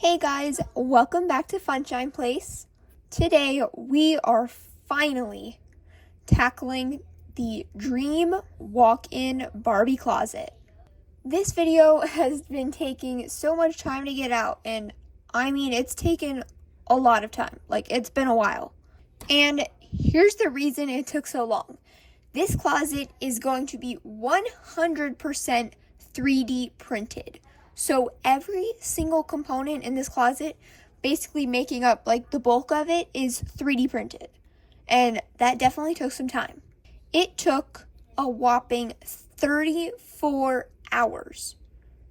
Hey guys, welcome back to Funshine Place. Today we are finally tackling the Dream Walk-in Barbie Closet. This video has been taking so much time to get out, and I mean it's taken a lot of time. It's been a while. And here's the reason it took so long. This closet is going to be 100% 3D printed. So every single component in this closet, basically making up the bulk of it, is 3D printed. And that definitely took some time. It took a whopping 34 hours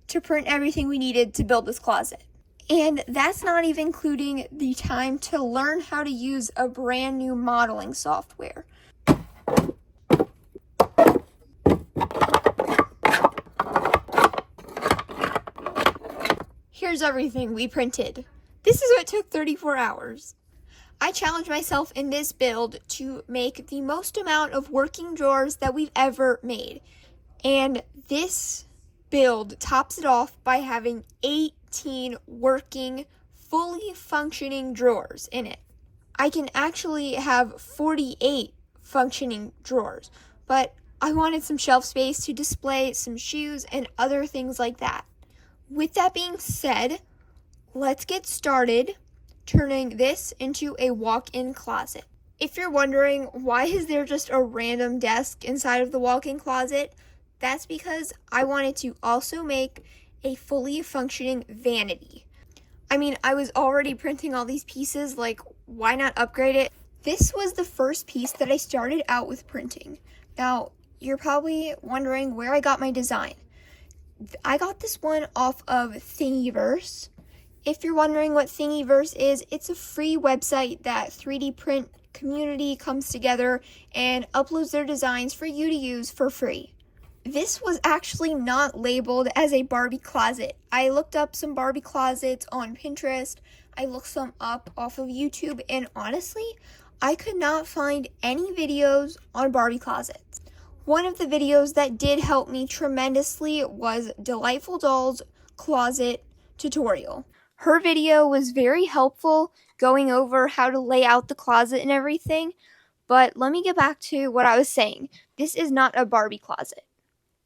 to print everything we needed to build this closet. And that's not even including the time to learn how to use a brand new modeling software. Here's everything we printed. This is what took 34 hours. I challenged myself in this build to make the most amount of working drawers that we've ever made. And this build tops it off by having 18 working, fully functioning drawers in it. I can actually have 48 functioning drawers, but I wanted some shelf space to display some shoes and other things like that. With that being said, let's get started turning this into a walk-in closet. If you're wondering why is there just a random desk inside of the walk-in closet, that's because I wanted to also make a fully functioning vanity. I mean, I was already printing all these pieces, why not upgrade it? This was the first piece that I started out with printing. Now, you're probably wondering where I got my design. I got this one off of Thingiverse. If you're wondering what Thingiverse is, it's a free website that 3D print community comes together and uploads their designs for you to use for free. This was actually not labeled as a Barbie closet. I looked up some Barbie closets on Pinterest. I looked some up off of YouTube, and honestly, I could not find any videos on Barbie closets. One of the videos that did help me tremendously was Delightful Doll's closet tutorial. Her video was very helpful going over how to lay out the closet and everything, but let me get back to what I was saying. This is not a Barbie closet.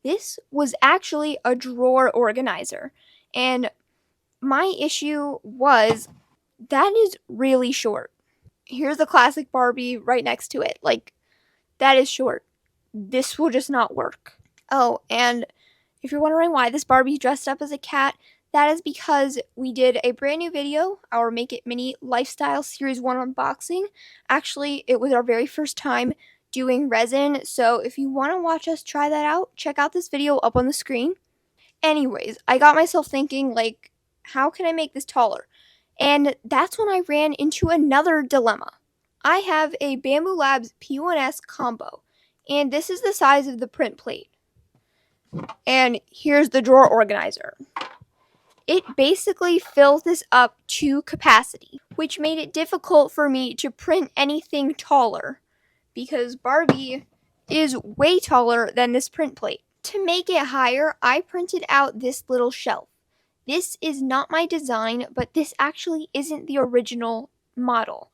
This was actually a drawer organizer, and my issue was that is really short. Here's the classic Barbie right next to it. That is short. This will just not work. Oh, and if you're wondering why this Barbie dressed up as a cat, that is because we did a brand new video, our Make It Mini Lifestyle Series 1 unboxing. Actually, it was our very first time doing resin, so if you want to watch us try that out, check out this video up on the screen. Anyways, I got myself thinking, how can I make this taller? And that's when I ran into another dilemma. I have a Bamboo Labs P1S Combo, and this is the size of the print plate. And here's the drawer organizer. It basically fills this up to capacity, which made it difficult for me to print anything taller, because Barbie is way taller than this print plate. To make it higher, I printed out this little shelf. This is not my design, but this actually isn't the original model.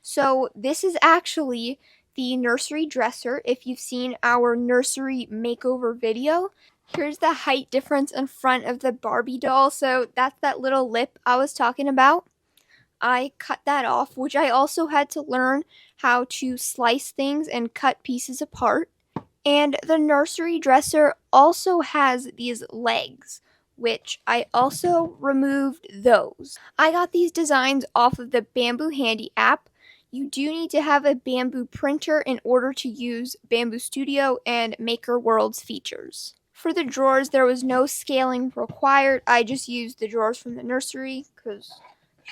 So this is actually the nursery dresser. If you've seen our nursery makeover video, here's the height difference in front of the Barbie doll. So that's that little lip I was talking about. I cut that off, which I also had to learn how to slice things and cut pieces apart. And the nursery dresser also has these legs, which I also removed those. I got these designs off of the Bamboo Handy app. You do need to have a Bamboo printer in order to use Bamboo Studio and Maker World's features. For the drawers, there was no scaling required. I just used the drawers from the nursery because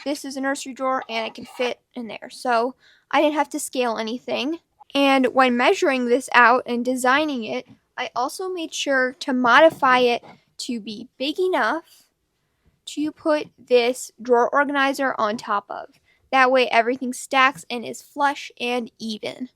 this is a nursery drawer and it can fit in there. So I didn't have to scale anything. And when measuring this out and designing it, I also made sure to modify it to be big enough to put this drawer organizer on top of. That way everything stacks and is flush and even.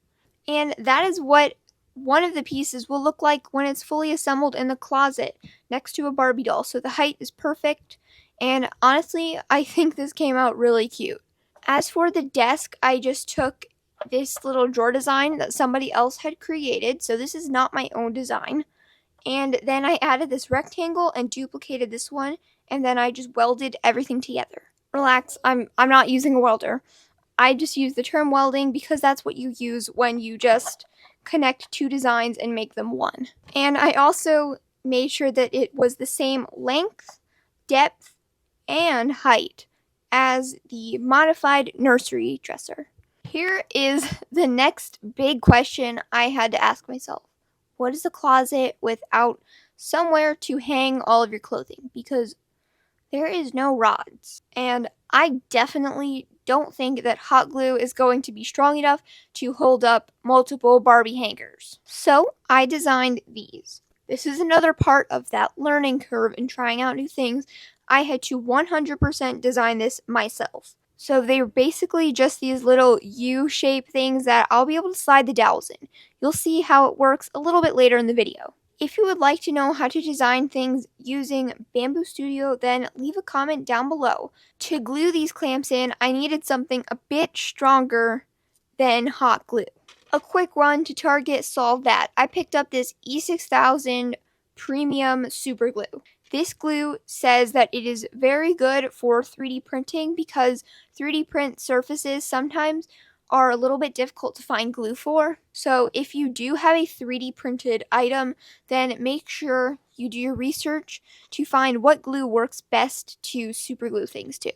And that is what one of the pieces will look like when it's fully assembled in the closet next to a Barbie doll. So the height is perfect And honestly, I think this came out really cute. As for the desk, I just took this little drawer design that somebody else had created. So this is not my own design. And then I added this rectangle and duplicated this one, and then I just welded everything together. Relax, I'm not using a welder. I just use the term welding because that's what you use when you just connect two designs and make them one. And I also made sure that it was the same length, depth, and height as the modified nursery dresser. Here is the next big question I had to ask myself. What is a closet without somewhere to hang all of your clothing? Because there is no rods. And I definitely don't think that hot glue is going to be strong enough to hold up multiple Barbie hangers. So I designed these. This is another part of that learning curve in trying out new things. I had to 100% design this myself. So they're basically just these little U-shaped things that I'll be able to slide the dowels in. You'll see how it works a little bit later in the video. If you would like to know how to design things using Bamboo Studio, then leave a comment down below. To glue these clamps in, I needed something a bit stronger than hot glue. A quick run to Target solved that. I picked up this E6000 Premium Super Glue. This glue says that it is very good for 3D printing because 3D print surfaces sometimes are a little bit difficult to find glue for. So if you do have a 3D printed item, then make sure you do your research to find what glue works best to super glue things to.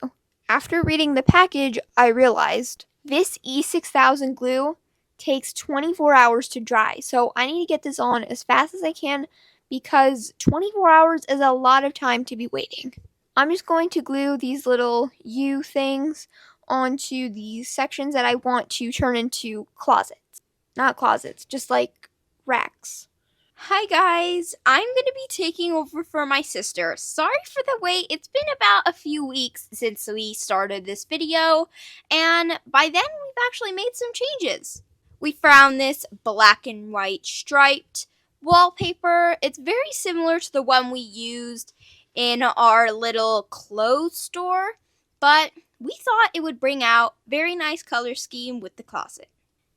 After reading the package, I realized this E6000 glue takes 24 hours to dry. So I need to get this on as fast as I can because 24 hours is a lot of time to be waiting. I'm just going to glue these little U things onto these sections that I want to turn into closets. Not closets, just like racks. Hi guys, I'm going to be taking over for my sister. Sorry for the wait, it's been about a few weeks since we started this video, and by then we've actually made some changes. We found this black and white striped wallpaper. It's very similar to the one we used in our little clothes store, but we thought it would bring out very nice color scheme with the closet.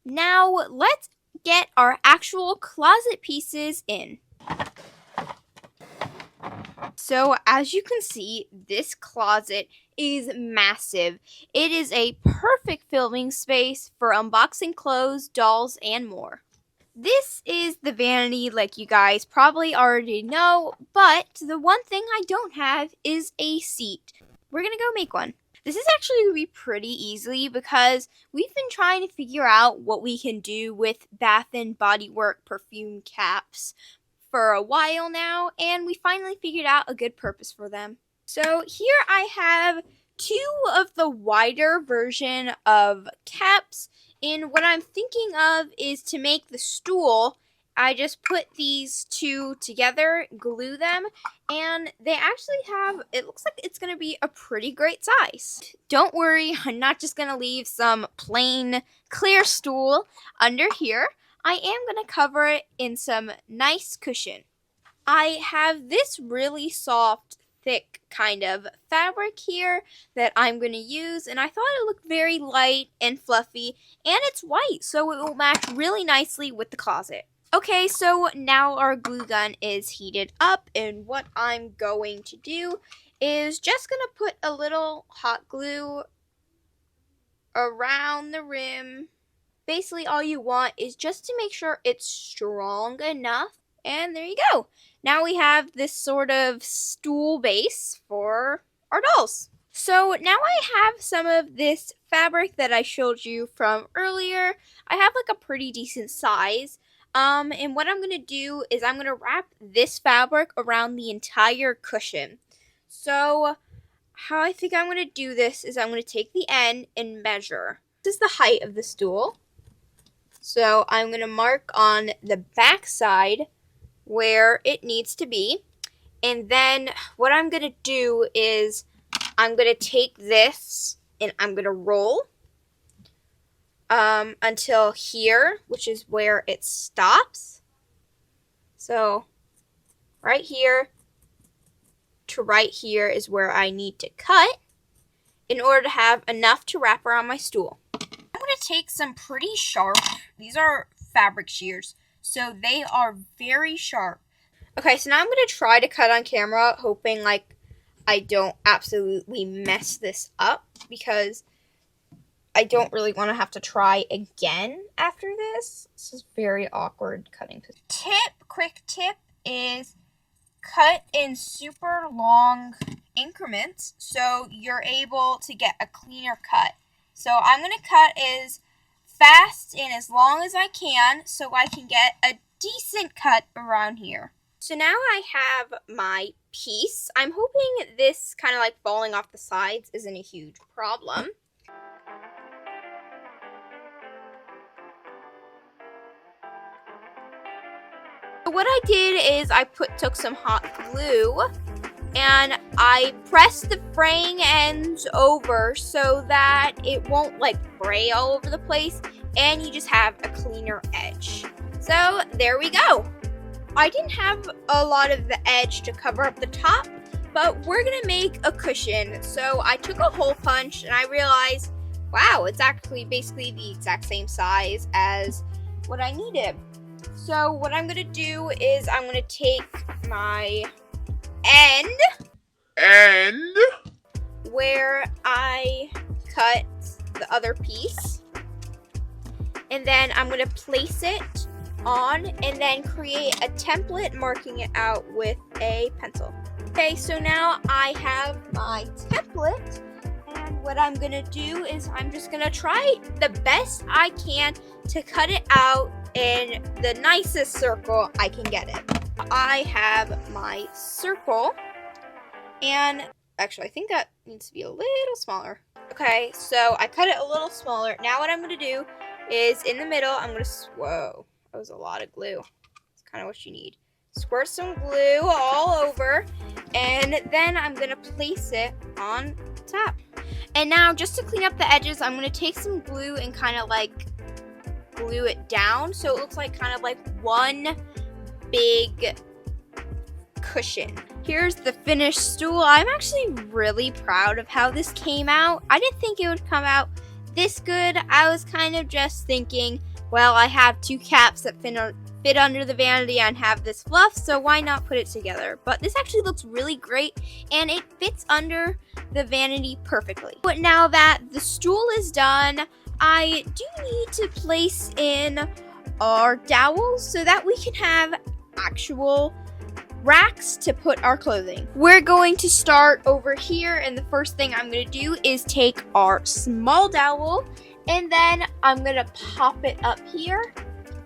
Now let's get our actual closet pieces in. So as you can see, this closet is massive. It is a perfect filming space for unboxing clothes, dolls, and more. This is the vanity, like you guys probably already know, but the one thing I don't have is a seat. We're gonna go make one. This is actually going to be pretty easy because we've been trying to figure out what we can do with Bath and Body Works perfume caps for a while now, and we finally figured out a good purpose for them. So here I have two of the wider version of caps, and what I'm thinking of is to make the stool. I just put these two together, glue them, and they actually have, it looks like it's going to be a pretty great size. Don't worry, I'm not just going to leave some plain clear stool under here. I am going to cover it in some nice cushion. I have this really soft, thick kind of fabric here that I'm going to use, and I thought it looked very light and fluffy, and it's white, so it will match really nicely with the closet. Okay, so now our glue gun is heated up, and what I'm going to do is just going to put a little hot glue around the rim. Basically, all you want is just to make sure it's strong enough, and there you go. Now we have this sort of stool base for our dolls. So now I have some of this fabric that I showed you from earlier. I have like a pretty decent size. And what I'm going to do is I'm going to wrap this fabric around the entire cushion. So how I think I'm going to do this is I'm going to take the end and measure. This is the height of the stool. So I'm going to mark on the back side where it needs to be. And then what I'm going to do is I'm going to take this and I'm going to roll until here, which is where it stops. So right here, to right here is where I need to cut in order to have enough to wrap around my stool. I'm going to take some pretty sharp, these are fabric shears, so they are very sharp. Okay, so now I'm going to try to cut on camera, hoping like I don't absolutely mess this up, because I don't really want to have to try again after this. This is very awkward cutting. Quick tip is cut in super long increments so you're able to get a cleaner cut. So I'm going to cut as fast and as long as I can so I can get a decent cut around here. So now I have my piece. I'm hoping this kind of like falling off the sides isn't a huge problem. What I did is I took some hot glue and I pressed the fraying ends over so that it won't like fray all over the place and you just have a cleaner edge. So there we go. I didn't have a lot of the edge to cover up the top, but we're gonna make a cushion. So I took a hole punch and I realized, wow, it's actually basically the exact same size as what I needed. So what I'm gonna do is I'm gonna take my end where I cut the other piece, and then I'm gonna place it on and then create a template marking it out with a pencil. Okay, so now I have my template, and what I'm gonna do is I'm just gonna try the best I can to cut it out in the nicest circle I can get it. I have my circle, and actually I think that needs to be a little smaller. Okay, so I cut it a little smaller. Now what I'm gonna do is in the middle, I'm gonna, whoa, that was a lot of glue. That's kind of what you need. Squirt some glue all over, and then I'm gonna place it on top. And now just to clean up the edges, I'm gonna take some glue and kind of like glue it down so it looks like kind of like one big cushion. Here's the finished stool. I'm actually really proud of how this came out. I didn't think it would come out this good. I was kind of just thinking, well, I have two caps that fit under the vanity and have this fluff, so why not put it together? But this actually looks really great and it fits under the vanity perfectly. But now that the stool is done, I do need to place in our dowels so that we can have actual racks to put our clothing. We're going to start over here, and the first thing I'm going to do is take our small dowel, and then I'm going to pop it up here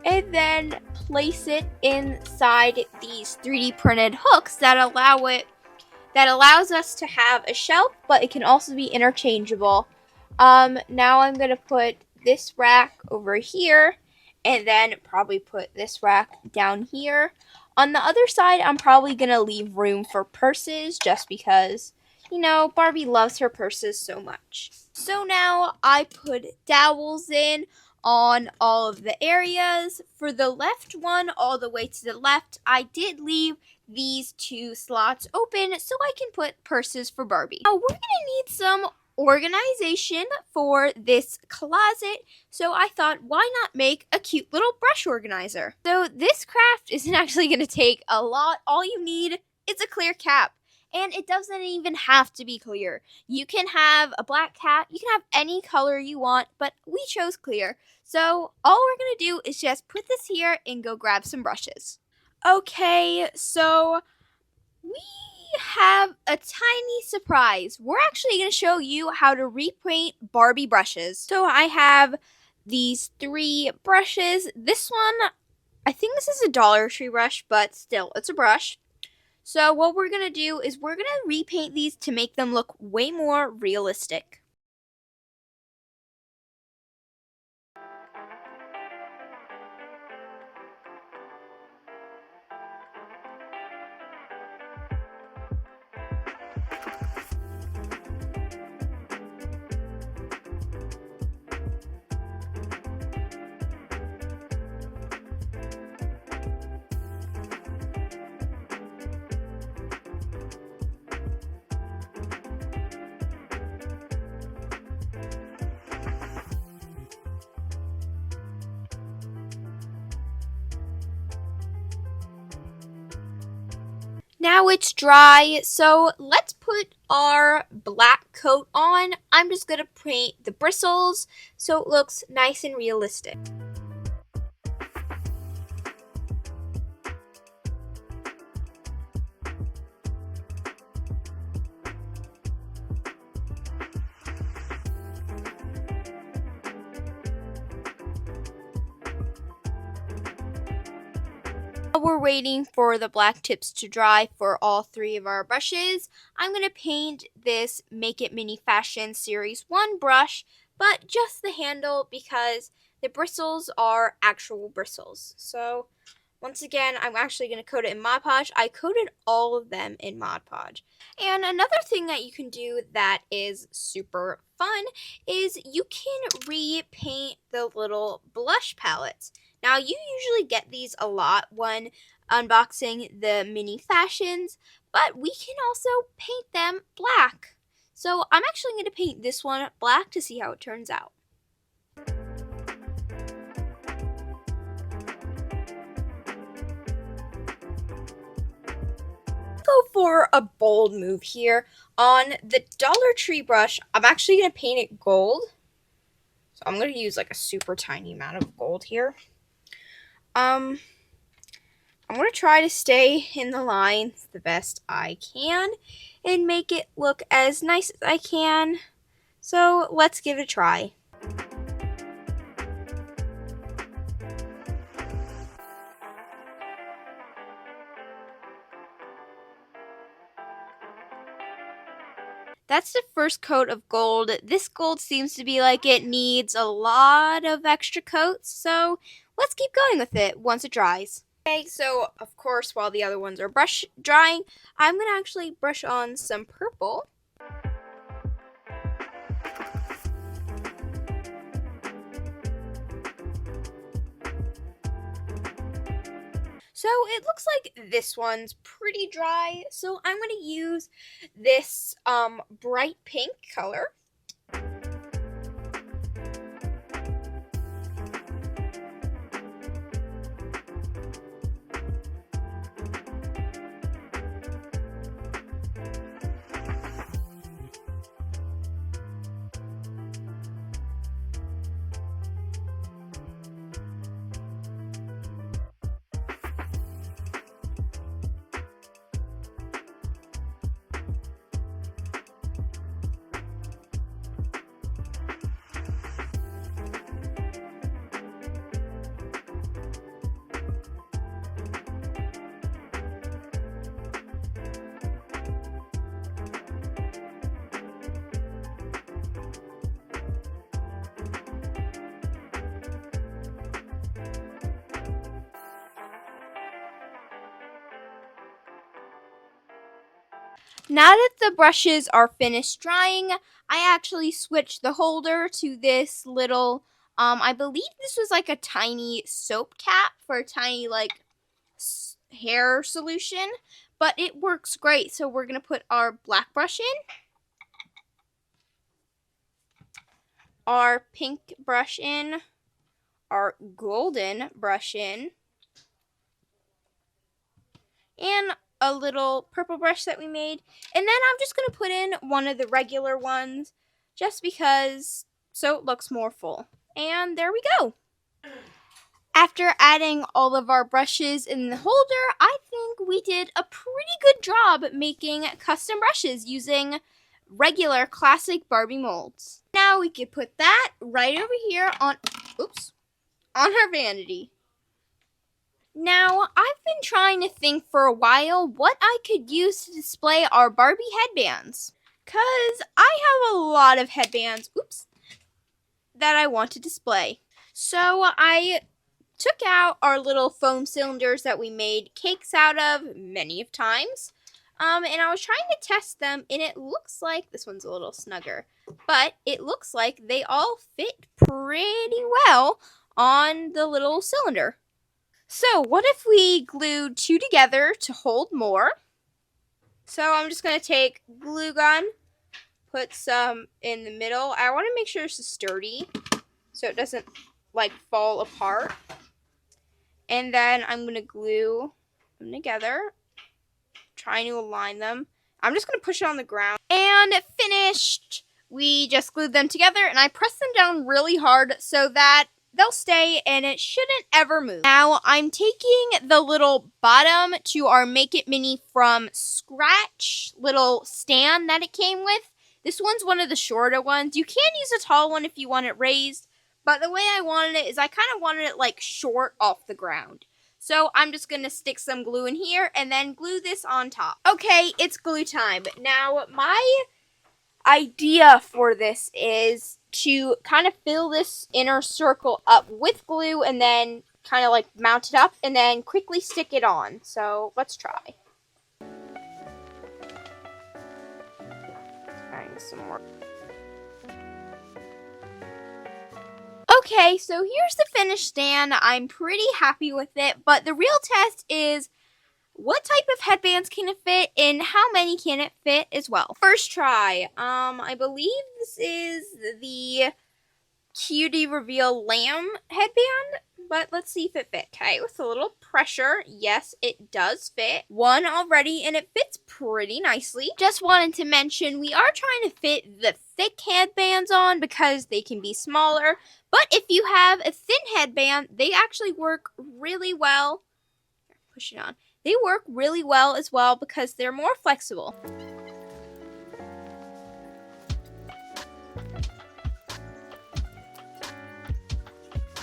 and then place it inside these 3D printed hooks that allows us to have a shelf, but it can also be interchangeable. Now I'm going to put this rack over here and then probably put this rack down here. On the other side, I'm probably going to leave room for purses just because, you know, Barbie loves her purses so much. So now I put dowels in on all of the areas. For the left one, all the way to the left, I did leave these two slots open so I can put purses for Barbie. Now we're going to need some organization for this closet, so I thought, why not make a cute little brush organizer? So this craft isn't actually going to take a lot. All you need is a clear cap, and it doesn't even have to be clear. You can have a black cap, you can have any color you want, but we chose clear. So all we're going to do is just put this here and go grab some brushes. Okay, so we have a tiny surprise. We're actually going to show you how to repaint Barbie brushes. So I have these 3 brushes. This one, I think this is a Dollar Tree brush, but still, it's a brush. So what we're going to do is we're going to repaint these to make them look way more realistic. Now it's dry, so let's put our black coat on. I'm just going to paint the bristles so it looks nice and realistic. While we're waiting for the black tips to dry for all three of our brushes, I'm going to paint this Make It Mini Fashion Series 1 brush, but just the handle because the bristles are actual bristles. So once again, I'm actually going to coat it in Mod Podge. I coated all of them in Mod Podge. And another thing that you can do that is super fun is you can repaint the little blush palettes. Now, you usually get these a lot when unboxing the mini fashions, but we can also paint them black. So I'm actually going to paint this one black to see how it turns out. Go for a bold move here. On the Dollar Tree brush, I'm actually going to paint it gold. So I'm going to use like a super tiny amount of gold here. I'm going to try to stay in the lines the best I can and make it look as nice as I can. So let's give it a try. That's the first coat of gold. This gold seems to be like it needs a lot of extra coats, so let's keep going with it once it dries. Okay, so of course while the other ones are brush drying, I'm going to actually brush on some purple. So it looks like this one's pretty dry, so I'm going to use this bright pink color. Now that the brushes are finished drying, I actually switched the holder to this little, I believe this was like a tiny soap cap for a tiny like hair solution, but it works great. So we're going to put our black brush in, our pink brush in, our golden brush in, and a little purple brush that we made, and then I'm just going to put in one of the regular ones just because, so it looks more full. And there we go. After adding all of our brushes in the holder, I think we did a pretty good job making custom brushes using regular classic Barbie molds. Now we can put that right over here on our vanity. Now, I've been trying to think for a while what I could use to display our Barbie headbands. Because I have a lot of headbands, that I want to display. So I took out our little foam cylinders that we made cakes out of many of times. And I was trying to test them, and it looks like, this one's a little snugger, but it looks like they all fit pretty well on the little cylinder. So what if we glued two together to hold more? So I'm just going to take glue gun, put some in the middle. I want to make sure this is sturdy so it doesn't like fall apart. And then I'm going to glue them together. trying to align them. I'm just going to push it on the ground. And finished! We just glued them together, and I pressed them down really hard so that they'll stay and it shouldn't ever move. Now I'm taking the little bottom to our Make It Mini from Scratch little stand that it came with. This one's one of the shorter ones. You can use a tall one if you want it raised, but the way I wanted it is I kind of wanted it like short off the ground. So I'm just going to stick some glue in here and then glue this on top. Okay, it's glue time. Now my idea for this is to kind of fill this inner circle up with glue and then kind of like mount it up and then quickly stick it on. So let's try. Trying some more. Okay, so here's the finished stand. I'm pretty happy with it, but the real test is what type of headbands can it fit and how many can it fit as well. First try. I believe this is the Cutie Reveal Lamb headband, but let's see if it fits. Okay, with a little pressure, yes, it does fit. One already, and it fits pretty nicely. Just wanted to mention, we are trying to fit the thick headbands on because they can be smaller, but if you have a thin headband, they actually work really well. Push it on. They work really well as well because they're more flexible.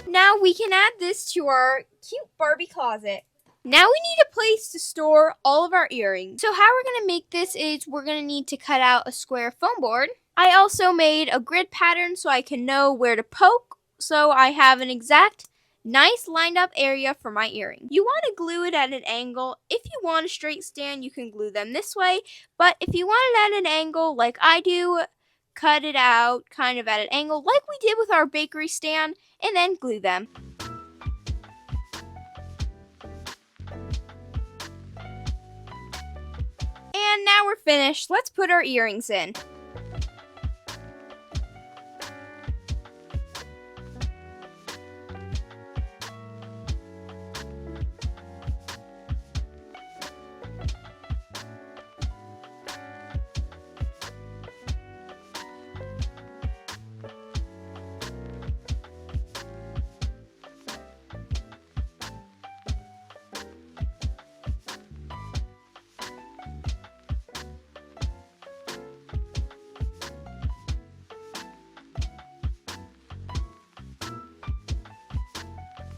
Now we can add this to our cute Barbie closet. Now we need a place to store all of our earrings. So how we're going to make this is we're going to need to cut out a square foam board. I also made a grid pattern so I can know where to poke, so I have an exact nice lined up area for my earring. You want to glue it at an angle. If you want a straight stand, you can glue them this way, but if you want it at an angle like I do, cut it out kind of at an angle like we did with our bakery stand and then glue them. And now we're finished. Let's put our earrings in.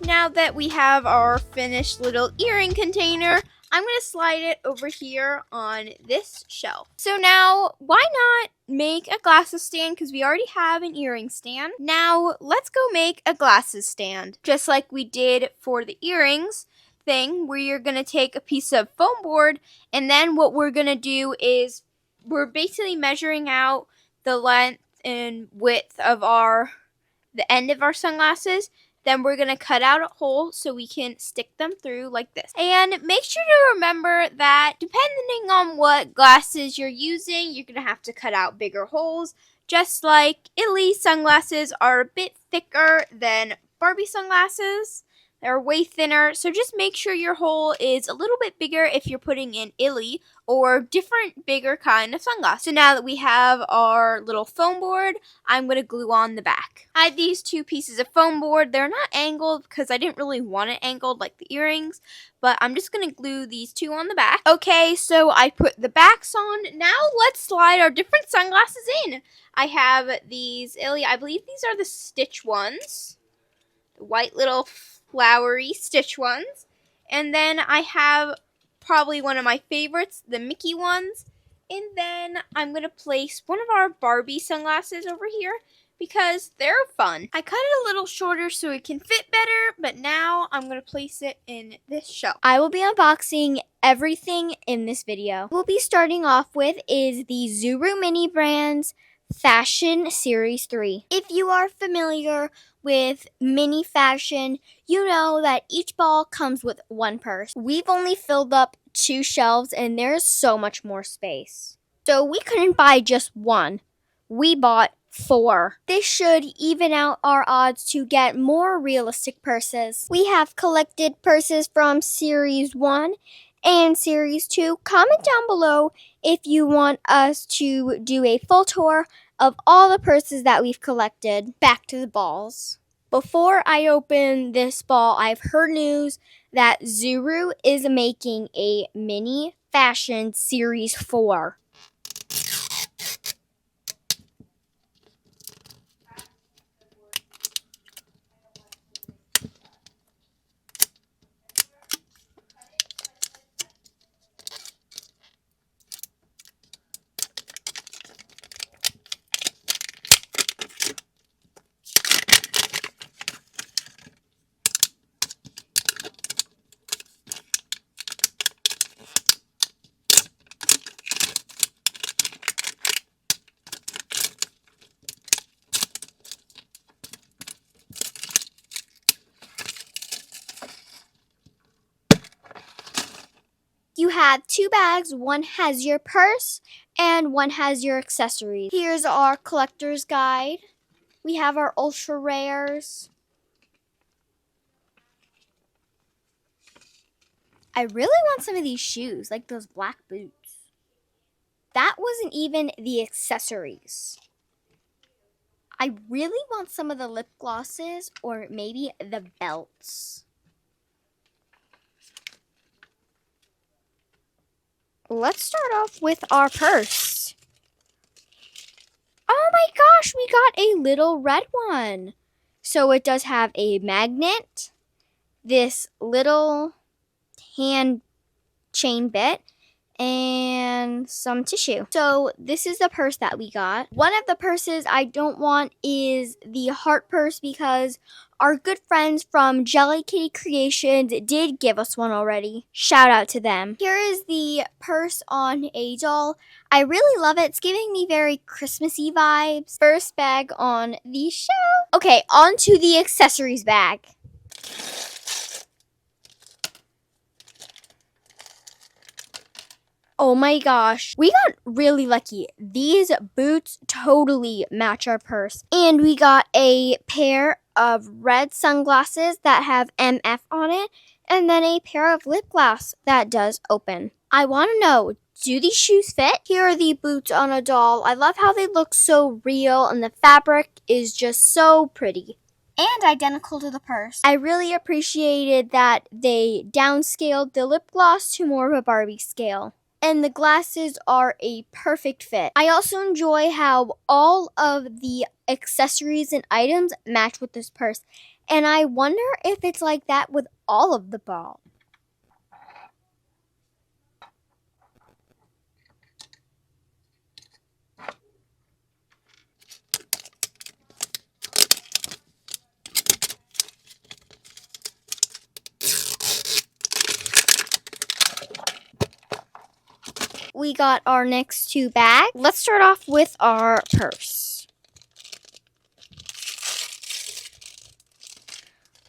Now that we have our finished little earring container, I'm going to slide it over here on this shelf. So now, why not make a glasses stand because we already have an earring stand. Now, let's go make a glasses stand. Just like we did for the earrings thing, where you're going to take a piece of foam board, and then what we're going to do is we're basically measuring out the length and width of the end of our sunglasses. Then we're going to cut out a hole so we can stick them through like this. And make sure to remember that depending on what glasses you're using, you're going to have to cut out bigger holes. Just like Illy sunglasses are a bit thicker than Barbie sunglasses. They're way thinner, so just make sure your hole is a little bit bigger if you're putting in Illy or different bigger kind of sunglasses. So now that we have our little foam board, I'm going to glue on the back. I have these two pieces of foam board. They're not angled because I didn't really want it angled like the earrings, but I'm just going to glue these two on the back. Okay, so I put the backs on. Now let's slide our different sunglasses in. I have these Illy, I believe these are the stitch ones. The white little flowery stitch ones, and then I have probably one of my favorites, the Mickey ones, and then I'm going to place one of our Barbie sunglasses over here because they're fun. I cut it a little shorter so it can fit better, but now I'm going to place it in this shelf. I will be unboxing everything in this video. We'll be starting off with is the Zuru Mini Brands Fashion Series 3. If you are familiar with mini fashion, you know that each ball comes with one purse. We've only filled up 2 shelves and there's so much more space. So we couldn't buy just one. We bought 4. This should even out our odds to get more realistic purses. We have collected purses from Series 1 and Series 2. Comment down below if you want us to do a full tour of all the purses that we've collected. Back to the balls. Before I open this ball, I've heard news that Zuru is making a mini fashion Series 4. You have 2 bags. One has your purse and one has your accessories. Here's our collector's guide. We have our ultra rares. I really want some of these shoes, like those black boots. That wasn't even the accessories. I really want some of the lip glosses or maybe the belts. Let's start off with our purse. Oh my gosh, we got a little red one. So it does have a magnet, this little hand chain bit, and some tissue. So this is the purse that we got. One of the purses I don't want is the heart purse because our good friends from Jelly Kitty Creations did give us one already. Shout out to them. Here is the purse on a doll. I really love it. It's giving me very Christmassy vibes. First bag on the shelf. Okay, on to the accessories bag. Oh my gosh, we got really lucky. These boots totally match our purse. And we got a pair of red sunglasses that have MF on it, and then a pair of lip gloss that does open. I want to know, do these shoes fit? Here are the boots on a doll. I love how they look so real and the fabric is just so pretty. And identical to the purse. I really appreciated that they downscaled the lip gloss to more of a Barbie scale. And the glasses are a perfect fit. I also enjoy how all of the accessories and items match with this purse. And I wonder if it's like that with all of the balls. We got our next 2 bags. Let's start off with our purse.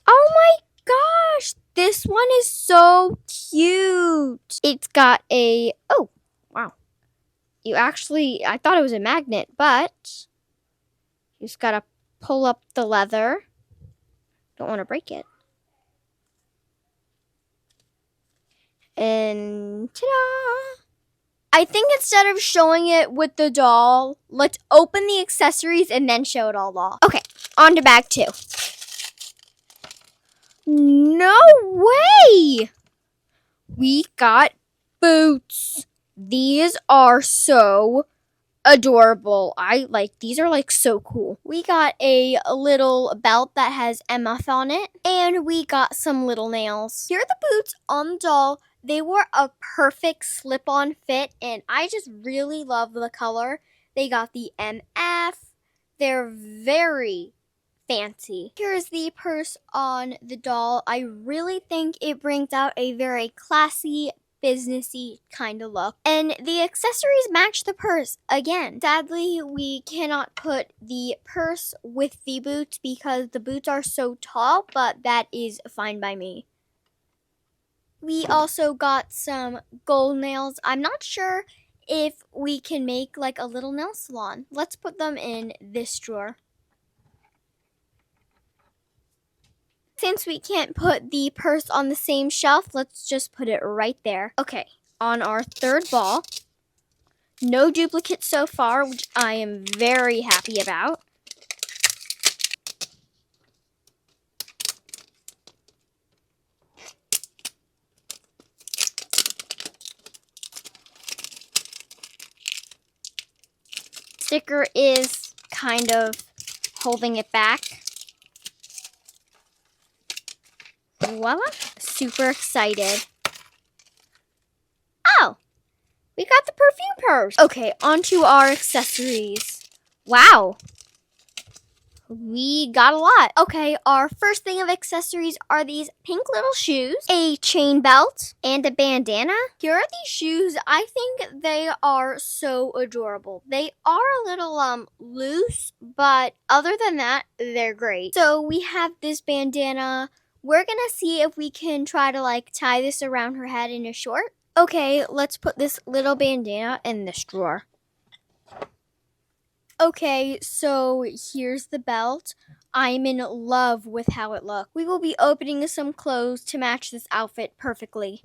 Oh my gosh, this one is so cute. It's got a, oh, wow. I thought it was a magnet, but you just gotta pull up the leather. Don't want to break it. And ta-da! I think instead of showing it with the doll, let's open the accessories and then show it all off. Okay, on to bag 2. No way! We got boots. These are so adorable. These are so cool. We got a little belt that has MF on it, and we got some little nails. Here are the boots on the doll. They were a perfect slip-on fit, and I just really love the color. They got the MF. They're very fancy. Here's the purse on the doll. I really think it brings out a very classy, businessy kind of look. And the accessories match the purse again. Sadly, we cannot put the purse with the boots because the boots are so tall, but that is fine by me. We also got some gold nails. I'm not sure if we can make a little nail salon. Let's put them in this drawer. Since we can't put the purse on the same shelf, let's just put it right there. Okay, on our third ball. No duplicates so far, which I am very happy about. Sticker is kind of holding it back. Voila! Super excited. Oh! We got the perfume purse. Okay, on to our accessories. Wow. We got a lot. Okay, our first thing of accessories are these pink little shoes, a chain belt, and a bandana. Here are these shoes. I think they are so adorable. They are a little loose, but other than that, they're great. So we have this bandana. We're gonna see if we can try to tie this around her head in a short. Okay, let's put this little bandana in this drawer. Okay, so here's the belt. I'm in love with how it looks. We will be opening some clothes to match this outfit perfectly.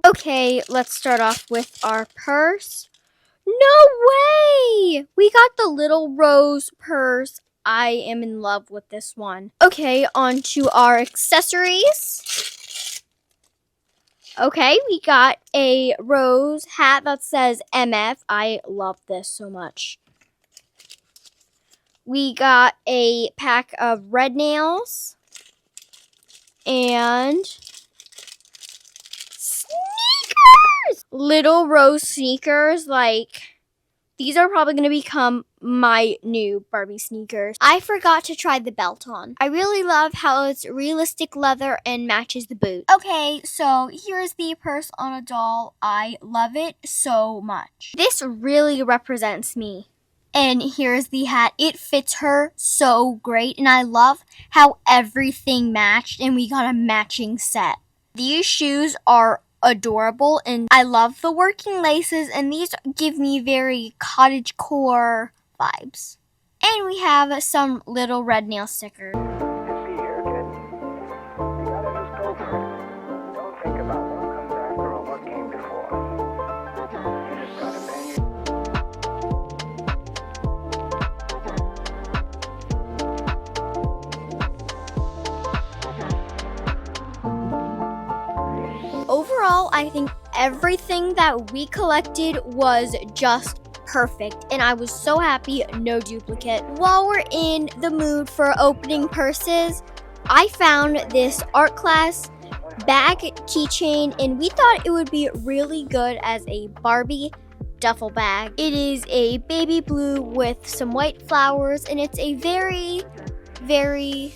Okay, let's start off with our purse. No way! We got the little rose purse. I am in love with this one. Okay, on to our accessories. Okay, we got a rose hat that says MF. I love this so much. We got a pack of red nails. And sneakers! Little rose sneakers, these are probably going to become my new Barbie sneakers. I forgot to try the belt on. I really love how it's realistic leather and matches the boot. Okay, so here's the purse on a doll. I love it so much. This really represents me. And here's the hat. It fits her so great, and I love how everything matched, and we got a matching set. These shoes are adorable, and I love the working laces, and these give me very cottagecore vibes. And we have some little red nail stickers. Overall, I think everything that we collected was just perfect, and I was so happy, no duplicate. While we're in the mood for opening purses, I found this art class bag keychain, and we thought it would be really good as a Barbie duffel bag. It is a baby blue with some white flowers, and it's a very, very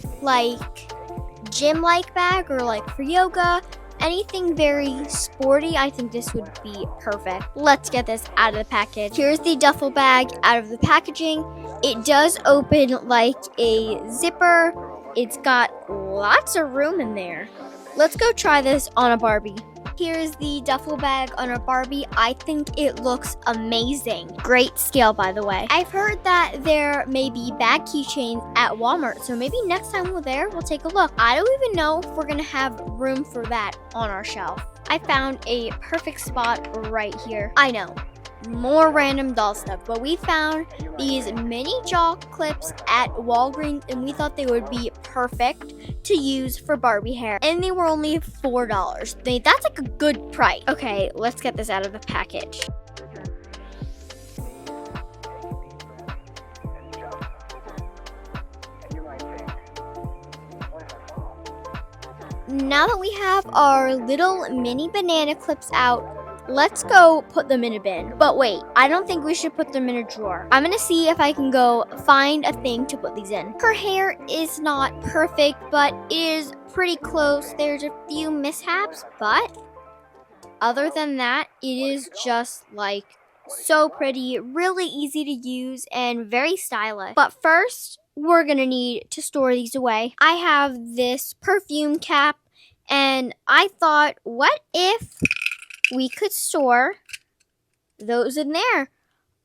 gym-like bag, or for yoga. Anything very sporty, I think this would be perfect. Let's get this out of the package. Here's the duffel bag out of the packaging. It does open like a zipper. It's got lots of room in there. Let's go try this on a Barbie. Here's the duffel bag on a Barbie. I think it looks amazing. Great scale, by the way. I've heard that there may be bag keychains at Walmart, so maybe next time we're there, we'll take a look. I don't even know if we're gonna have room for that on our shelf. I found a perfect spot right here. I know, more random doll stuff, but we found these mini jaw clips at Walgreens, and we thought they would be perfect to use for Barbie hair, and they were only $4. That's a good price. Okay, let's get this out of the package. Now that we have our little mini banana clips out, let's go put them in a bin. But wait, I don't think we should put them in a drawer. I'm gonna see if I can go find a thing to put these in. Her hair is not perfect, but it is pretty close. There's a few mishaps, but other than that, it is just like so pretty, really easy to use, and very stylish. But first, we're gonna need to store these away. I have this perfume cap, and I thought, what if we could store those in there?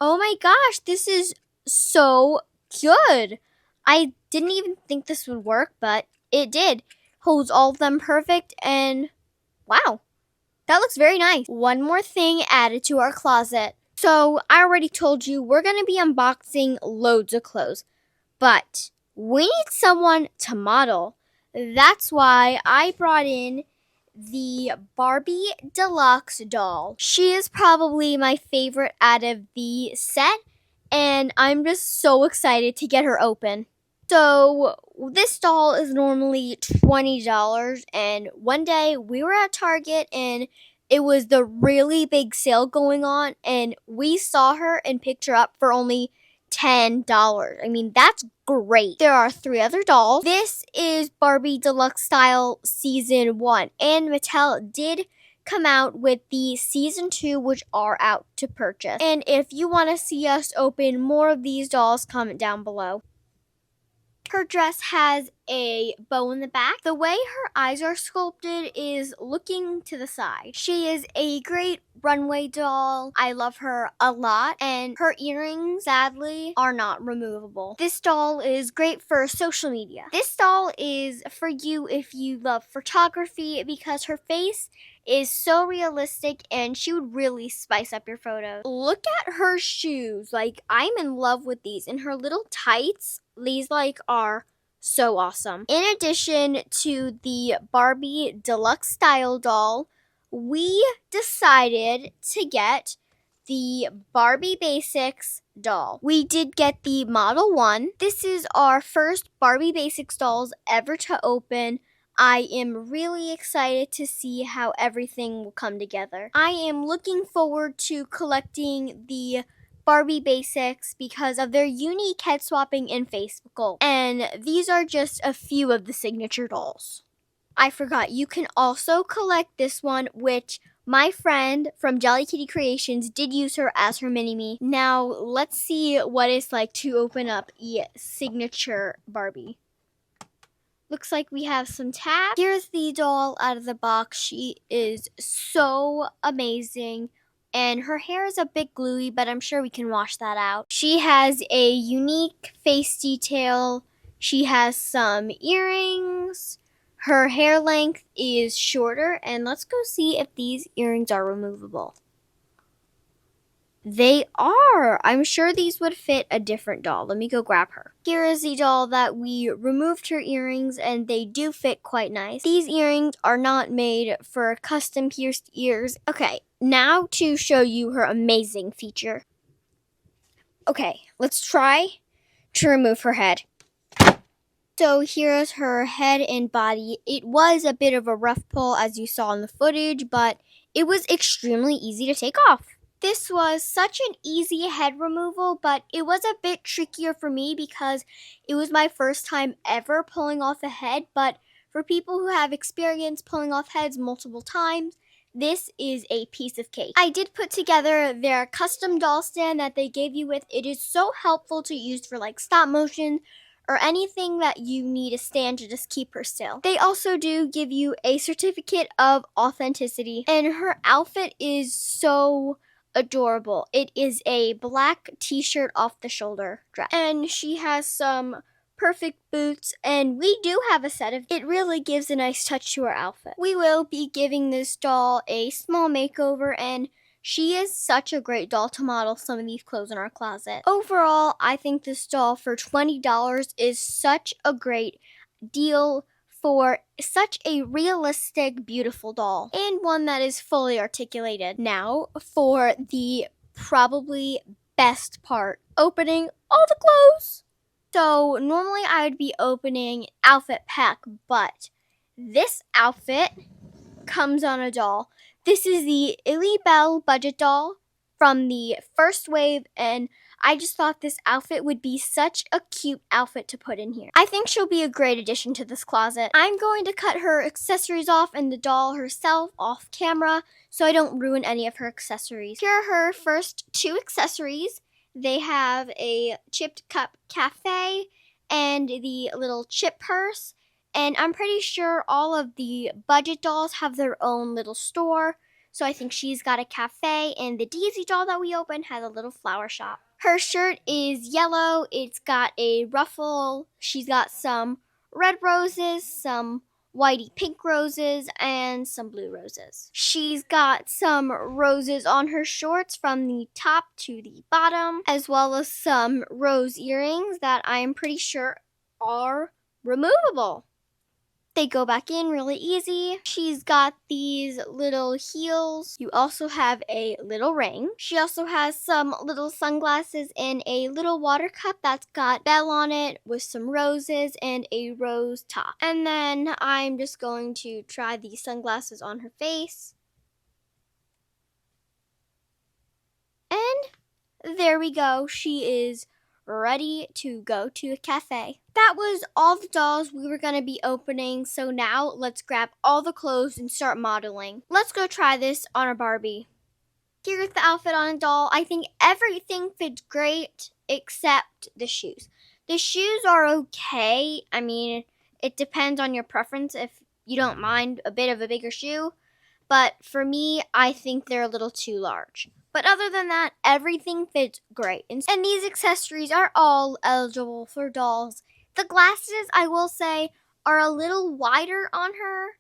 Oh my gosh, this is so good. I didn't even think this would work, but it did. Holds all of them perfect, and wow, that looks very nice. One more thing added to our closet. So I already told you we're going to be unboxing loads of clothes, but we need someone to model. That's why I brought in the Barbie Deluxe doll. She is probably my favorite out of the set, and I'm just so excited to get her open. So this doll is normally $20, and one day we were at Target and it was the really big sale going on, and we saw her and picked her up for only $10. I mean, that's great. There are 3 other dolls. This is Barbie Deluxe Style Season 1, and Mattel did come out with the Season 2, which are out to purchase. And if you want to see us open more of these dolls, comment down below. Her dress has a bow in the back. The way her eyes are sculpted is looking to the side. She is a great runway doll. I love her a lot, and her earrings, sadly, are not removable. This doll is great for social media. This doll is for you if you love photography, because her face is so realistic and she would really spice up your photos. Look at her shoes. Like, I'm in love with these, and her little tights, these are so awesome. In addition to the Barbie Deluxe Style doll, we decided to get the Barbie Basics doll. We did get the Model 1. This is our first Barbie Basics dolls ever to open. I am really excited to see how everything will come together. I am looking forward to collecting the Barbie Basics because of their unique head swapping and face sculpt. And these are just a few of the signature dolls. I forgot, you can also collect this one, which my friend from Jelly Kitty Creations did use her as her mini-me. Now, let's see what it's like to open up a signature Barbie. Looks like we have some tabs. Here's the doll out of the box. She is so amazing, and her hair is a bit gluey, but I'm sure we can wash that out. She has a unique face detail. She has some earrings. Her hair length is shorter, and let's go see if these earrings are removable. They are! I'm sure these would fit a different doll. Let me go grab her. Here is the doll that we removed her earrings, and they do fit quite nice. These earrings are not made for custom pierced ears. Okay, now to show you her amazing feature. Okay, let's try to remove her head. So here's her head and body. It was a bit of a rough pull, as you saw in the footage, but it was extremely easy to take off. This was such an easy head removal, but it was a bit trickier for me because it was my first time ever pulling off a head. But for people who have experience pulling off heads multiple times, this is a piece of cake. I did put together their custom doll stand that they gave you with. It is so helpful to use for stop motion or anything that you need a stand to just keep her still. They also do give you a certificate of authenticity, and her outfit is so adorable. It is a black t-shirt off the shoulder dress, and she has some perfect boots, and we do have a set of it. Really gives a nice touch to her outfit. We will be giving this doll a small makeover, and she is such a great doll to model some of these clothes in our closet. Overall, I think this doll for $20 is such a great deal for such a realistic, beautiful doll, and one that is fully articulated. Now, for the probably best part, opening all the clothes. So, normally I would be opening outfit pack, but this outfit comes on a doll. This is the Illy Bell budget doll from the first wave, and I just thought this outfit would be such a cute outfit to put in here. I think she'll be a great addition to this closet. I'm going to cut her accessories off and the doll herself off camera so I don't ruin any of her accessories. Here are her first two accessories. They have a chipped cup cafe and the little chip purse. And I'm pretty sure all of the budget dolls have their own little store. So I think she's got a cafe, and the Daisy doll that we opened has a little flower shop. Her shirt is yellow. It's got a ruffle. She's got some red roses, some whitey pink roses, and some blue roses. She's got some roses on her shorts from the top to the bottom, as well as some rose earrings that I'm pretty sure are removable. They go back in really easy. She's got these little heels. You also have a little ring. She also has some little sunglasses and a little water cup that's got bell on it with some roses and a rose top. And then I'm just going to try these sunglasses on her face. And there we go. She is ready to go to a cafe. That was all the dolls we were going to be opening, so now let's grab all the clothes and start modeling. Let's go try this on our Barbie. Here's the outfit on a doll. I think everything fits great except the shoes. The shoes are okay. I mean, it depends on your preference if you don't mind a bit of a bigger shoe, but for me, I think they're a little too large. But other than that, everything fits great. And these accessories are all eligible for dolls. The glasses, I will say, are a little wider on her.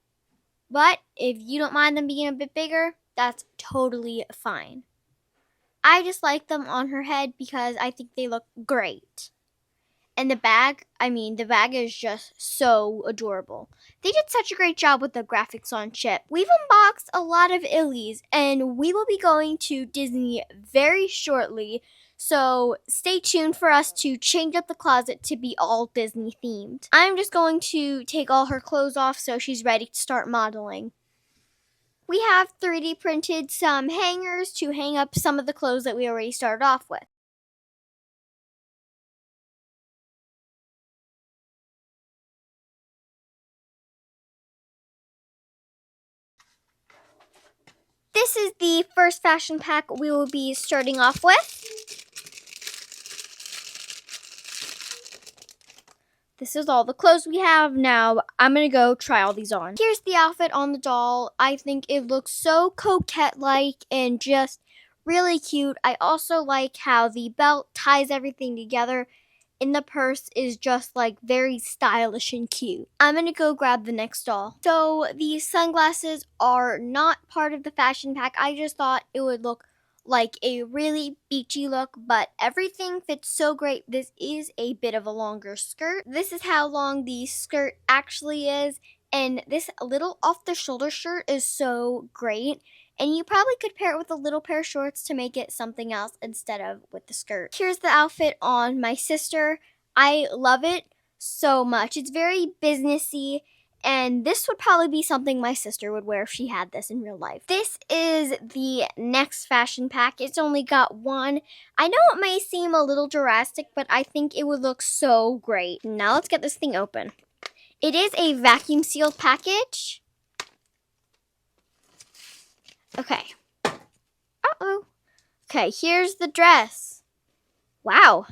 But if you don't mind them being a bit bigger, that's totally fine. I just like them on her head because I think they look great. And the bag is just so adorable. They did such a great job with the graphics on chip. We've unboxed a lot of Illies, and we will be going to Disney very shortly. So stay tuned for us to change up the closet to be all Disney themed. I'm just going to take all her clothes off so she's ready to start modeling. We have 3D printed some hangers to hang up some of the clothes that we already started off with. This is the first fashion pack we will be starting off with. This is all the clothes we have. Now I'm going to go try all these on. Here's the outfit on the doll. I think it looks so coquette-like and just really cute. I also like how the belt ties everything together, and the purse is just like very stylish and cute. I'm going to go grab the next doll. So these sunglasses are not part of the fashion pack. I just thought it would look like a really beachy look, but everything fits so great. This is a bit of a longer skirt. This is how long the skirt actually is, and this little off-the-shoulder shirt is so great. And you probably could pair it with a little pair of shorts to make it something else instead of with the skirt. Here's the outfit on my sister. I love it so much. It's very businessy, and this would probably be something my sister would wear if she had this in real life. This is the next fashion pack. It's only got one. I know it may seem a little drastic, but I think it would look so great. Now let's get this thing open. It is a vacuum sealed package. Okay. Uh-oh. Okay, here's the dress. Wow,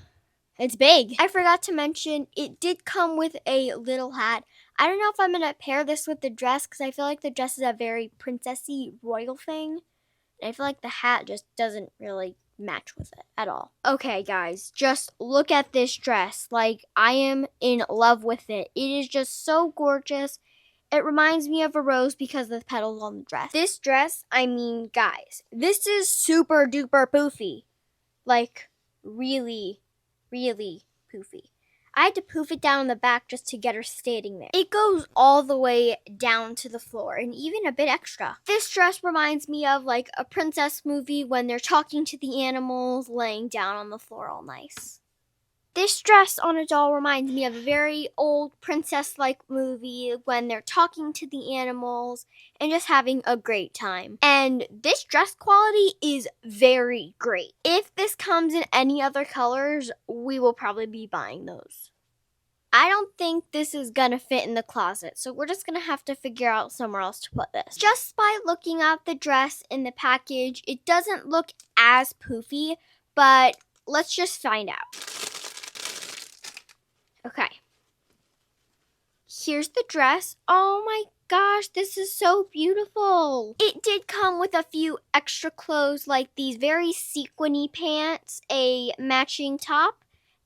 it's big. I forgot to mention, it did come with a little hat. I don't know if I'm going to pair this with the dress because I feel like the dress is a very princessy royal thing. And I feel like the hat just doesn't really match with it at all. Okay, guys, just look at this dress. Like, I am in love with it. It is just so gorgeous. It reminds me of a rose because of the petals on the dress. This dress, I mean, guys, this is super duper poofy. Like, really, really poofy. I had to poof it down in the back just to get her standing there. It goes all the way down to the floor and even a bit extra. This dress reminds me of like a princess movie when they're talking to the animals, laying down on the floor all nice. This dress on a doll reminds me of a very old princess-like movie when they're talking to the animals and just having a great time. And this dress quality is very great. If this comes in any other colors, we will probably be buying those. I don't think this is gonna fit in the closet, so we're just gonna have to figure out somewhere else to put this. Just by looking at the dress in the package, it doesn't look as poofy, but let's just find out. Okay. Here's the dress. Oh my gosh, this is so beautiful. It did come with a few extra clothes like these very sequiny pants, a matching top,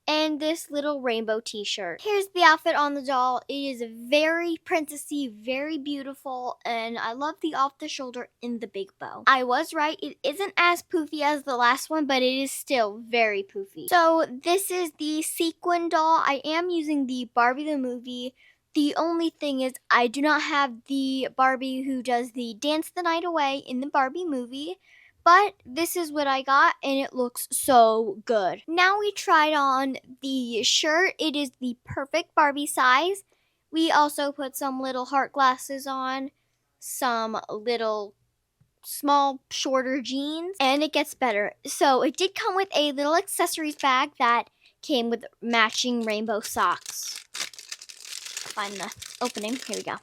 and this little rainbow t-shirt. Here's the outfit on the doll. It is very princessy, very beautiful, and I love the off-the-shoulder in the big bow. I was right, it isn't as poofy as the last one, but it is still very poofy. So this is the sequin doll. I am using the Barbie the movie. The only thing is I do not have the Barbie who does the Dance the Night Away in the Barbie movie. But this is what I got, and it looks so good. Now we tried on the shirt. It is the perfect Barbie size. We also put some little heart glasses on, some little small, shorter jeans, and it gets better. So it did come with a little accessories bag that came with matching rainbow socks. Find the opening. Here we go.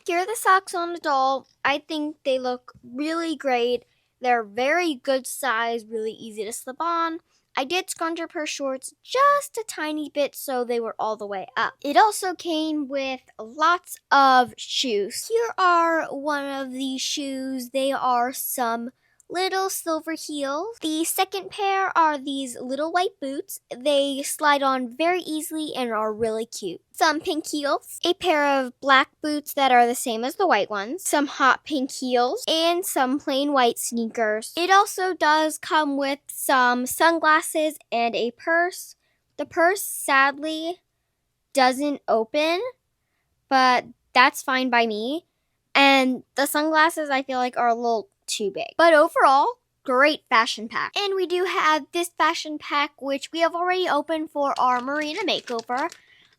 Here are the socks on the doll. I think they look really great. They're very good size, really easy to slip on. I did scrunch up her shorts just a tiny bit so they were all the way up. It also came with lots of shoes. Here are one of the shoes. They are some little silver heels. The second pair are these little white boots. They slide on very easily and are really cute. Some pink heels, a pair of black boots that are the same as the white ones, some hot pink heels, and some plain white sneakers. It also does come with some sunglasses and a purse. The purse sadly doesn't open, but that's fine by me. And the sunglasses I feel like are a little too big. But overall, great fashion pack. And we do have this fashion pack, which we have already opened for our Marina makeover.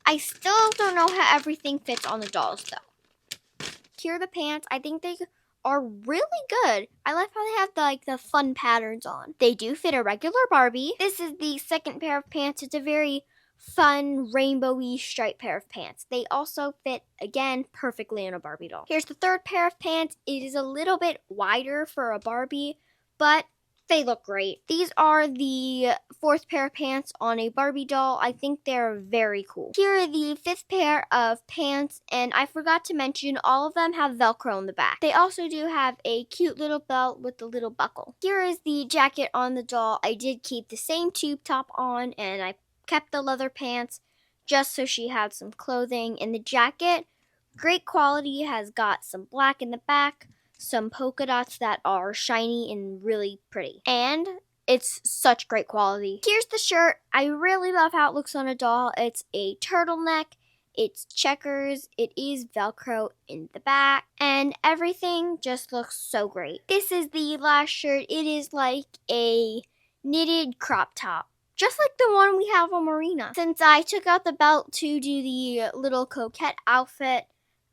I still don't know how everything fits on the dolls, though. Here are the pants. I think they are really good. I like how they have the fun patterns on. They do fit a regular Barbie. This is the second pair of pants. It's a very fun rainbowy striped pair of pants. They also fit, again, perfectly in a Barbie doll. Here's the third pair of pants. It is a little bit wider for a Barbie, but they look great. These are the fourth pair of pants on a Barbie doll. I think they're very cool. Here are the fifth pair of pants, and I forgot to mention all of them have Velcro in the back. They also do have a cute little belt with a little buckle. Here is the jacket on the doll. I did keep the same tube top on, and I kept the leather pants just so she had some clothing. And the jacket, great quality, has got some black in the back, some polka dots that are shiny and really pretty. And it's such great quality. Here's the shirt. I really love how it looks on a doll. It's a turtleneck. It's checkers. It is Velcro in the back. And everything just looks so great. This is the last shirt. It is like a knitted crop top, just like the one we have on Marina. Since I took out the belt to do the little coquette outfit,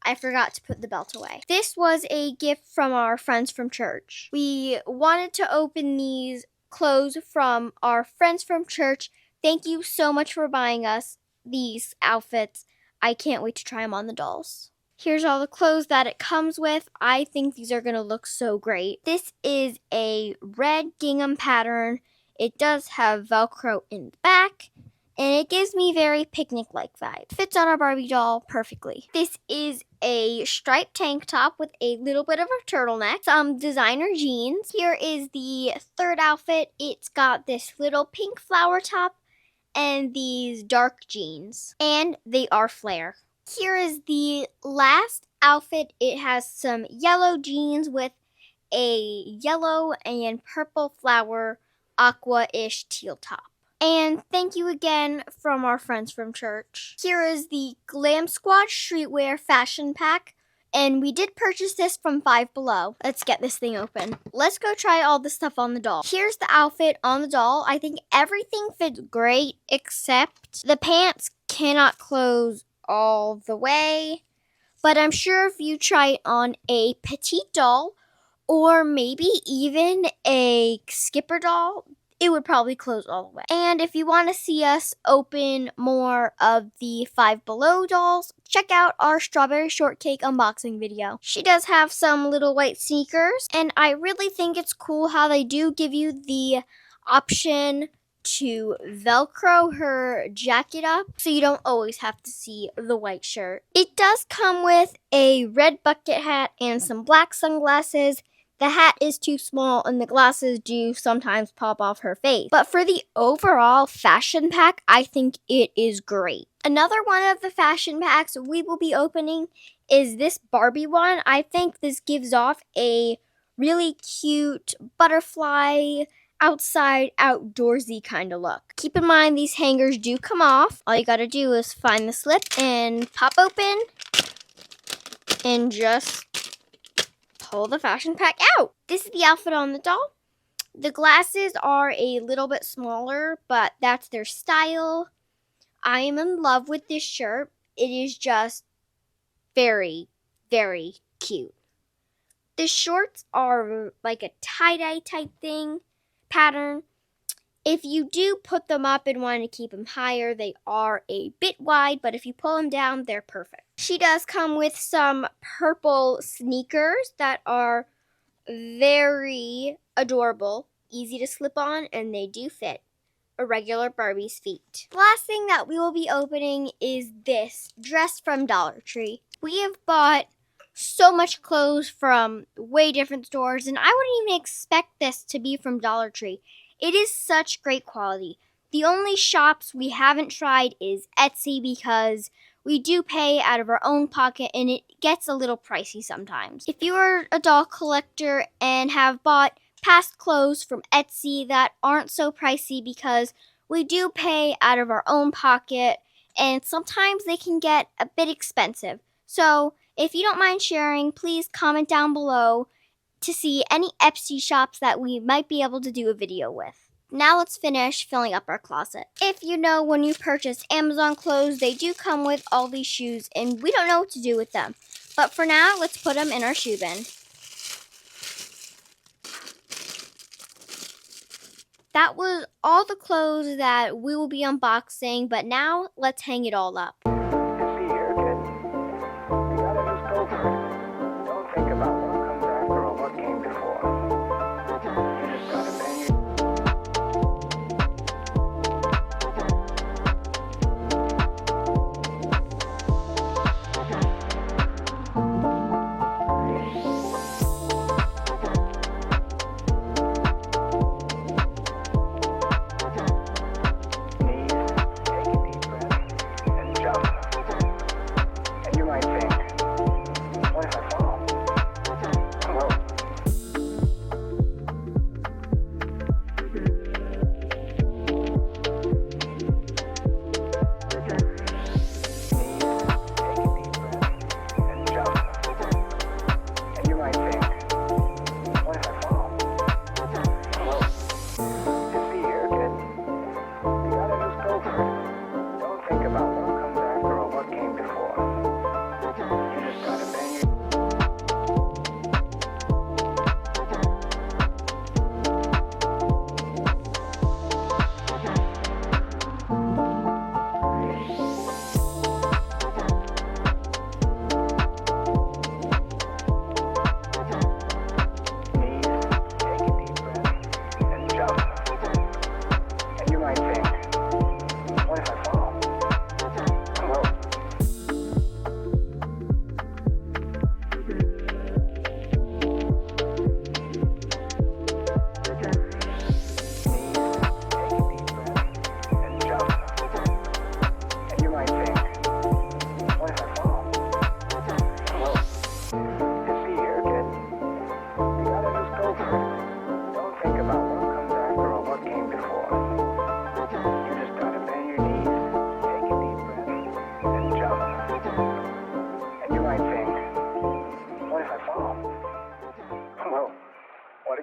I forgot to put the belt away. This was a gift from our friends from church. We wanted to open these clothes from our friends from church. Thank you so much for buying us these outfits. I can't wait to try them on the dolls. Here's all the clothes that it comes with. I think these are gonna look so great. This is a red gingham pattern. It does have Velcro in the back, and it gives me very picnic-like vibes. Fits on our Barbie doll perfectly. This is a striped tank top with a little bit of a turtleneck, some designer jeans. Here is the third outfit. It's got this little pink flower top and these dark jeans, and they are flare. Here is the last outfit. It has some yellow jeans with a yellow and purple flower aqua-ish teal top. And thank you again from our friends from church. Here is the Glam Squad Streetwear Fashion Pack. And we did purchase this from Five Below. Let's get this thing open. Let's go try all the stuff on the doll. Here's the outfit on the doll. I think everything fits great except the pants cannot close all the way. But I'm sure if you try it on a petite doll or maybe even a skipper doll, it would probably close all the way. And if you want to see us open more of the Five Below dolls, check out our strawberry shortcake unboxing video. She does have some little white sneakers, and I really think it's cool how they do give you the option to Velcro her jacket up so you don't always have to see the white shirt. It does come with a red bucket hat and some black sunglasses. The hat is too small and the glasses do sometimes pop off her face. But for the overall fashion pack, I think it is great. Another one of the fashion packs we will be opening is this Barbie one. I think this gives off a really cute butterfly, outside, outdoorsy kind of look. Keep in mind these hangers do come off. All you gotta do is find the slip and pop open and just pull the fashion pack out. This is the outfit on the doll. The glasses are a little bit smaller, but that's their style. I am in love with this shirt. It is just very, very cute. The shorts are like a tie-dye type thing, pattern. If you do put them up and want to keep them higher, they are a bit wide, but if you pull them down, they're perfect. She does come with some purple sneakers that are very adorable, easy to slip on, and they do fit a regular Barbie's feet. The last thing that we will be opening is this dress from Dollar Tree. We have bought so much clothes from way different stores, and I wouldn't even expect this to be from Dollar Tree. It is such great quality. The only shops we haven't tried is Etsy because we do pay out of our own pocket and it gets a little pricey sometimes. If you are a doll collector and have bought past clothes from Etsy that aren't so pricey because we do pay out of our own pocket and sometimes they can get a bit expensive. So if you don't mind sharing, please comment down below to see any Etsy shops that we might be able to do a video with. Now let's finish filling up our closet. If you know, when you purchase Amazon clothes, they do come with all these shoes and we don't know what to do with them. But for now, let's put them in our shoe bin. That was all the clothes that we will be unboxing, but now let's hang it all up. Take a deep breath and jump.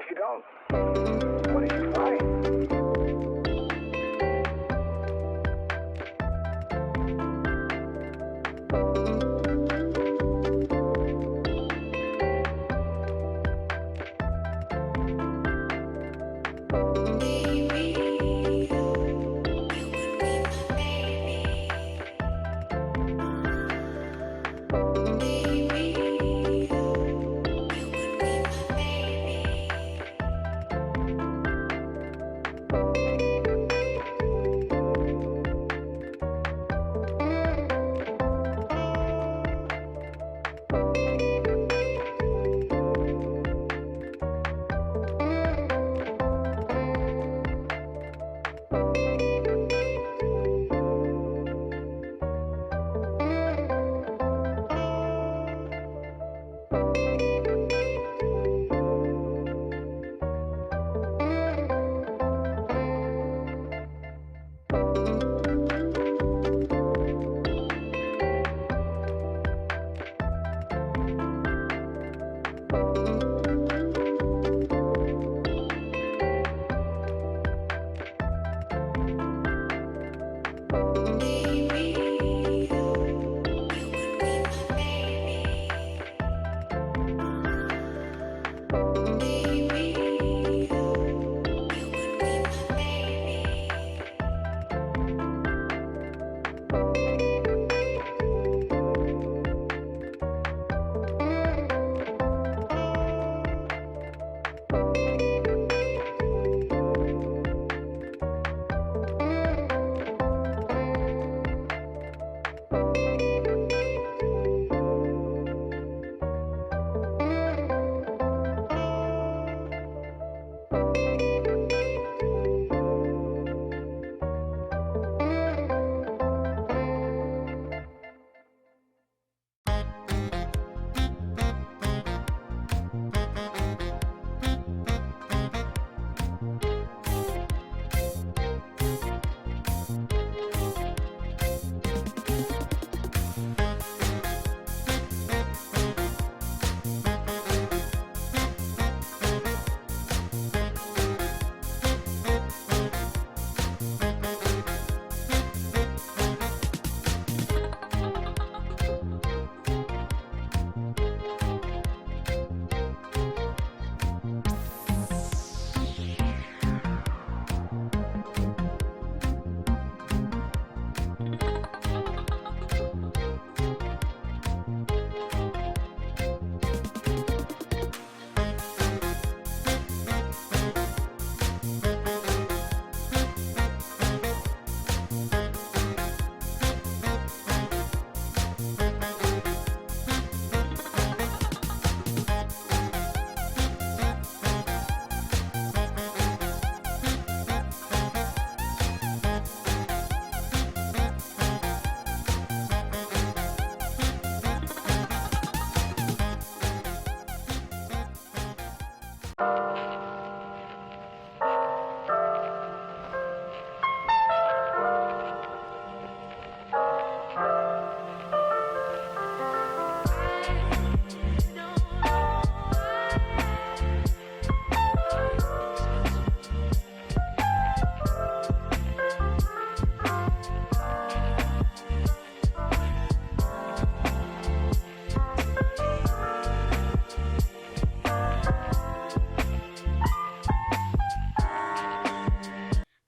if you don't? What did you find?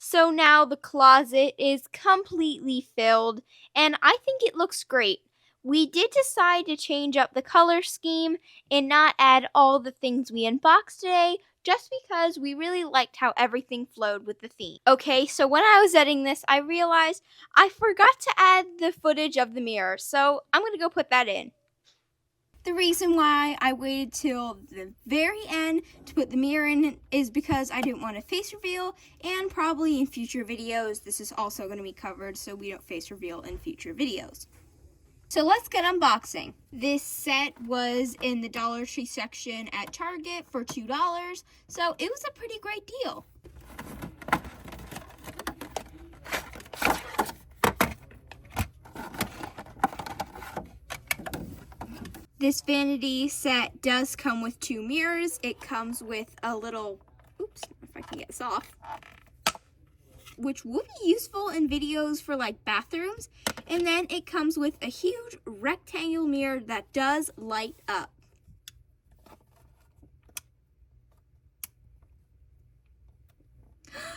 So now the closet is completely filled, and I think it looks great. We did decide to change up the color scheme and not add all the things we unboxed today, just because we really liked how everything flowed with the theme. Okay, so when I was editing this, I realized I forgot to add the footage of the mirror, so I'm going to go put that in. The reason why I waited till the very end to put the mirror in is because I didn't want a face reveal, and probably in future videos this is also going to be covered so we don't face reveal in future videos. So let's get unboxing. This set was in the Dollar Tree section at Target for $2, so it was a pretty great deal. This vanity set does come with 2 mirrors. It comes with a little, oops, if I can get this off, which will be useful in videos for like bathrooms. And then it comes with a huge rectangle mirror that does light up.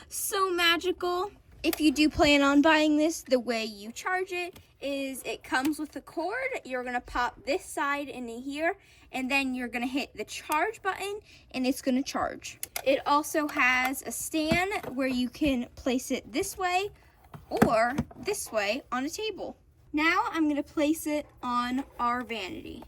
So magical. If you do plan on buying this, the way you charge it is it comes with a cord. You're gonna pop this side into here, and then you're gonna hit the charge button and it's gonna charge. It also has a stand where you can place it this way or this way on a table. Now I'm gonna place it on our vanity.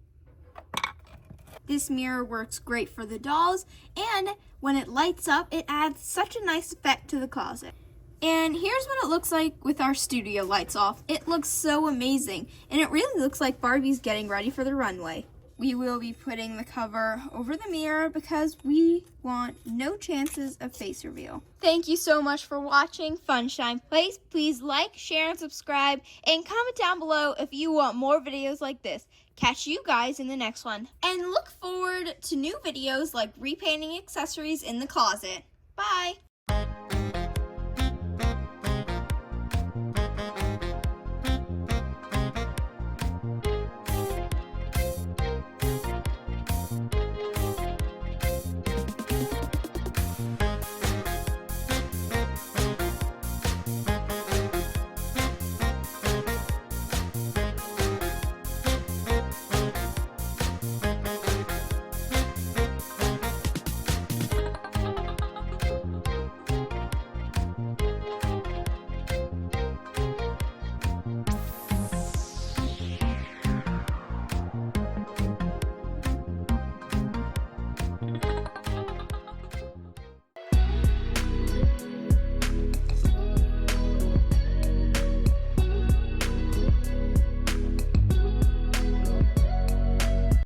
This mirror works great for the dolls, and when it lights up, it adds such a nice effect to the closet. And here's what it looks like with our studio lights off. It looks so amazing, and it really looks like Barbie's getting ready for the runway. We will be putting the cover over the mirror because we want no chances of face reveal. Thank you so much for watching Funshine Place. Please like, share, and subscribe, and comment down below if you want more videos like this. Catch you guys in the next one. And look forward to new videos like repainting accessories in the closet. Bye!